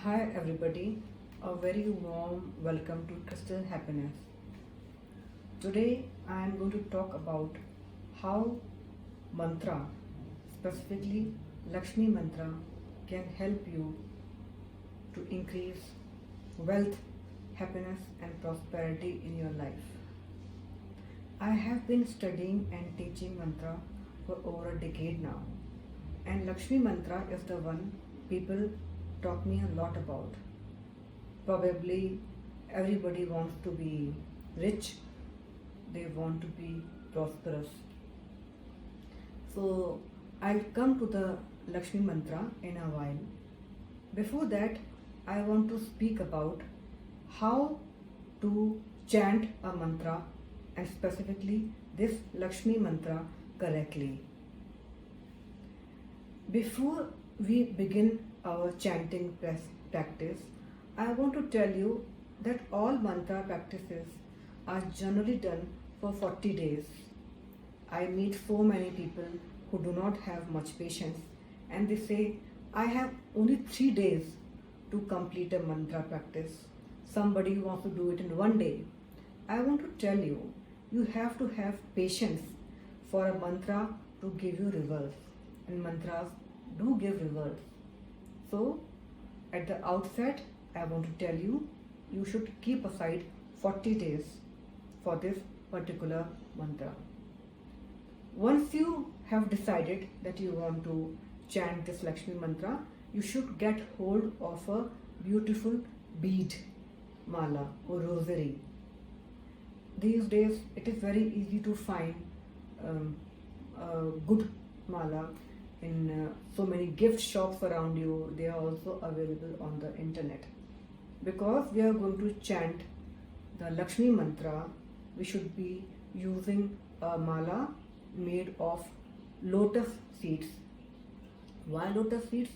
Hi everybody, a very warm welcome to Crystal Happiness. Today I am going to talk about how mantra, specifically Lakshmi mantra, can help you to increase wealth, happiness and prosperity in your life. I have been studying and teaching mantra for over a decade now, and Lakshmi mantra is the one people talk me a lot about. Probably everybody wants to be rich, they want to be prosperous. So I'll come to the Lakshmi mantra in a while. Before that, I want to speak about how to chant a mantra, and specifically this Lakshmi mantra, correctly. Before we begin our chanting practice, I want to tell you that all mantra practices are generally done for 40 days. I meet so many people who do not have much patience and they say, I have only 3 days to complete a mantra practice. Somebody wants to do it in 1 day. I want to tell you, you have to have patience for a mantra to give you results, and mantras do give results. So, at the outset, I want to tell you, you should keep aside 40 days for this particular mantra. Once you have decided that you want to chant this Lakshmi mantra, you should get hold of a beautiful bead mala or rosary. These days, it is very easy to find a good mala in so many gift shops around you. They are also available on the internet. Because we are going to chant the Lakshmi mantra, we should be using a mala made of lotus seeds. Why lotus seeds?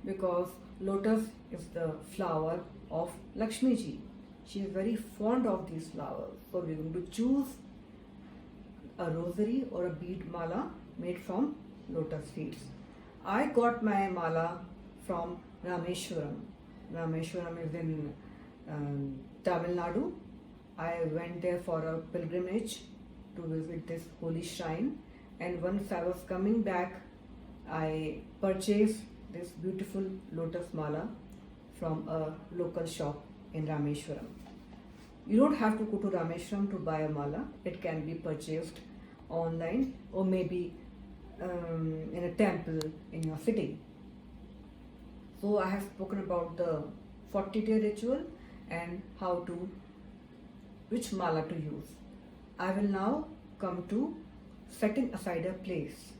Because lotus is the flower of Lakshmi ji. She is very fond of these flowers. So we are going to choose a rosary or a bead mala made from lotus seeds. I got my mala from Rameshwaram. Rameshwaram is in Tamil Nadu. I went there for a pilgrimage to visit this holy shrine, and once I was coming back, I purchased this beautiful lotus mala from a local shop in Rameshwaram. You don't have to go to Rameshwaram to buy a mala. It can be purchased online or maybe in a temple in your city. So I have spoken about the 40-day ritual and which mala to use. I will now come to setting aside a place.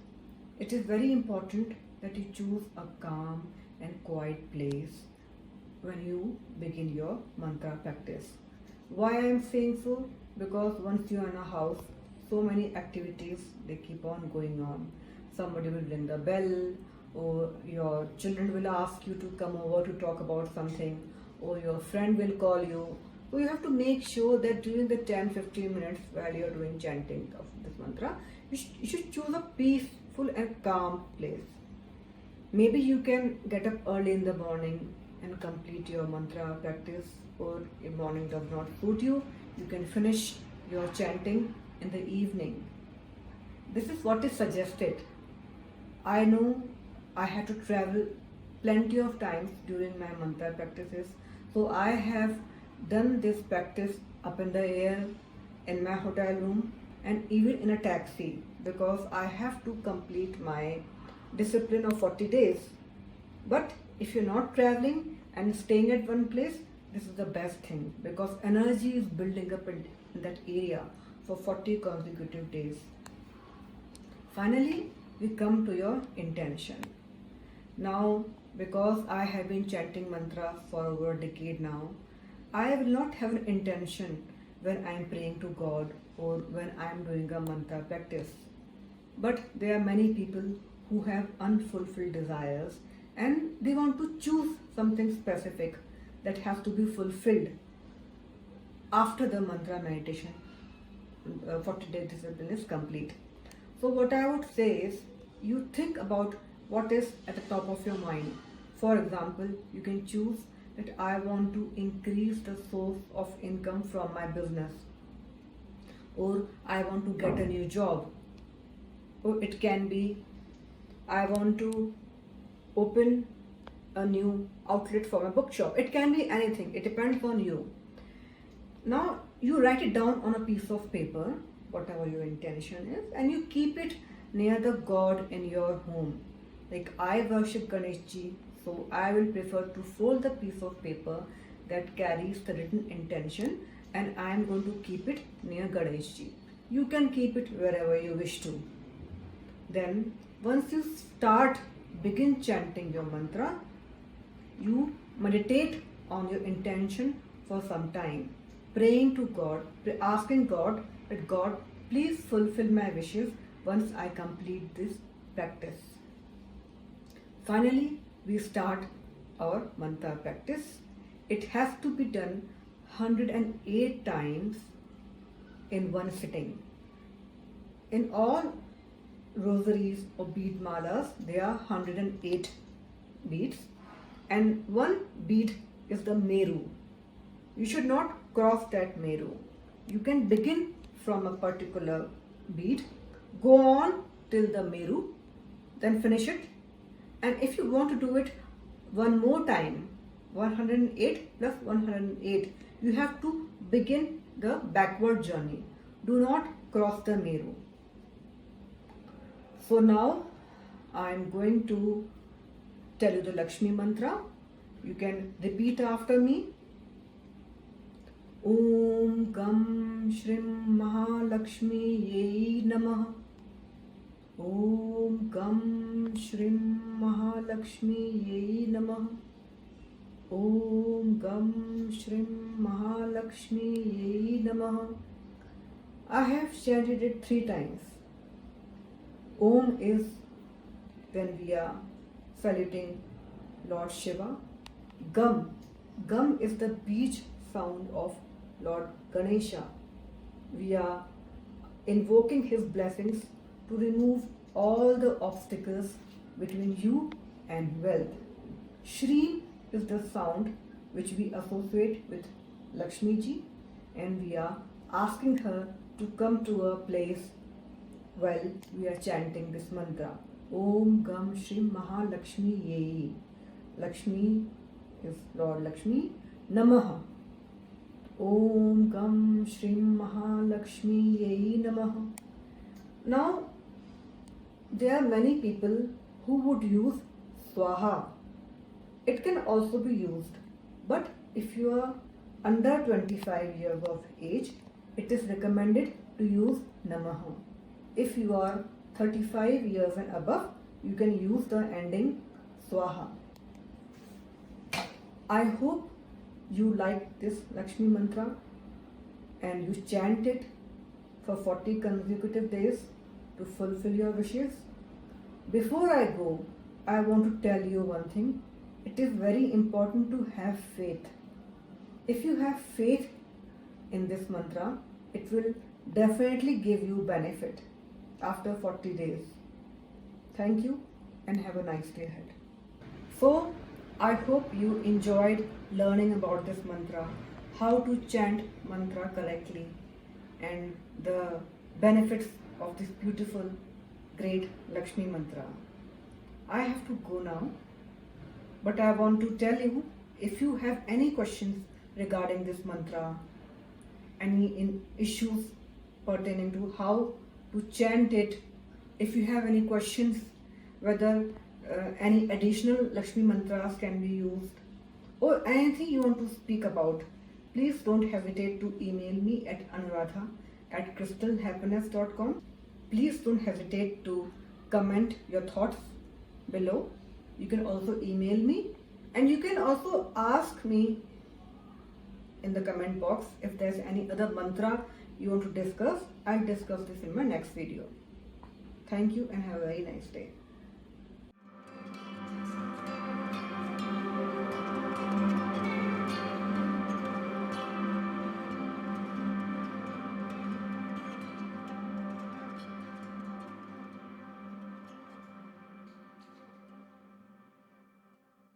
It is very important that you choose a calm and quiet place when you begin your mantra practice. Why I am saying so? Because once you are in a house, so many activities, they keep on going on. Somebody will ring the bell, or your children will ask you to come over to talk about something, or your friend will call you. So you have to make sure that during the 10-15 minutes while you are doing chanting of this mantra, you should choose a peaceful and calm place. Maybe you can get up early in the morning and complete your mantra practice, or if morning does not suit you, you can finish your chanting in the evening. This is what is suggested. I know I had to travel plenty of times during my mantra practices, so I have done this practice up in the air, in my hotel room, and even in a taxi, because I have to complete my discipline of 40 days. But if you're not traveling and staying at one place, this is the best thing, because energy is building up in that area for 40 consecutive days. Finally, we come to your intention. Now, because I have been chanting mantra for over a decade now, I will not have an intention when I am praying to God or when I am doing a mantra practice. But there are many people who have unfulfilled desires and they want to choose something specific that has to be fulfilled after the mantra meditation 40-day discipline is complete. So what I would say is, you think about what is at the top of your mind. For example, you can choose that I want to increase the source of income from my business, or I want to get a new job, or it can be I want to open a new outlet for my bookshop. It can be anything, it depends on you. Now you write it down on a piece of paper, whatever your intention is, and you keep it near the God in your home. Like I worship Ganesh Ji, so I will prefer to fold the piece of paper that carries the written intention, and I am going to keep it near Ganesh Ji. You can keep it wherever you wish to. Then once you begin chanting your mantra, you meditate on your intention for some time, praying to God, asking God that God, please fulfill my wishes once I complete this practice. Finally, we start our mantra practice. It has to be done 108 times in one sitting. In all rosaries or bead malas, there are 108 beads, and one bead is the Meru. You should not cross that Meru. You can begin from a particular bead, go on till the Meru, then finish it. And if you want to do it one more time, 108 plus 108, you have to begin the backward journey. Do not cross the Meru. So now I am going to tell you the Lakshmi mantra. You can repeat after me. Om Gam Shrim Mahalakshmi Yei Namah. Om Gam Shrim Mahalakshmi Yei Namah. Om Gam Shrim Mahalakshmi Yei Namah. I have chanted it 3 times. Om is when we are saluting Lord Shiva. Gam is the beach sound of Lord Ganesha. We are invoking his blessings to remove all the obstacles between you and wealth. Shri is the sound which we associate with Lakshmi Ji, and we are asking her to come to a place while we are chanting this mantra. Om Gam Shri Mahalakshmi Yei. Lakshmi is Lord Lakshmi. Namaha. Om Gam Shri Mahalakshmi Yei Namaha. Now, there are many people who would use Swaha. It can also be used, but if you are under 25 years of age, it is recommended to use Namaha. If you are 35 years and above, you can use the ending Swaha. I hope you like this Lakshmi mantra and you chant it for 40 consecutive days to fulfill your wishes. Before I go, I want to tell you one thing. It is very important to have faith. If you have faith in this mantra, it will definitely give you benefit after 40 days. Thank you and have a nice day ahead. So, I hope you enjoyed learning about this mantra, how to chant mantra correctly, and the benefits of this beautiful, great Lakshmi mantra. I have to go now, but I want to tell you, if you have any questions regarding this mantra, any issues pertaining to how to chant it, if you have any questions whether any additional Lakshmi mantras can be used, or anything you want to speak about, please don't hesitate to email me at anuradha@crystalhappiness.com. Please don't hesitate to comment your thoughts below. You can also email me, and you can also ask me in the comment box if there's any other mantra you want to discuss. I'll discuss this in my next video. Thank you and have a very nice day.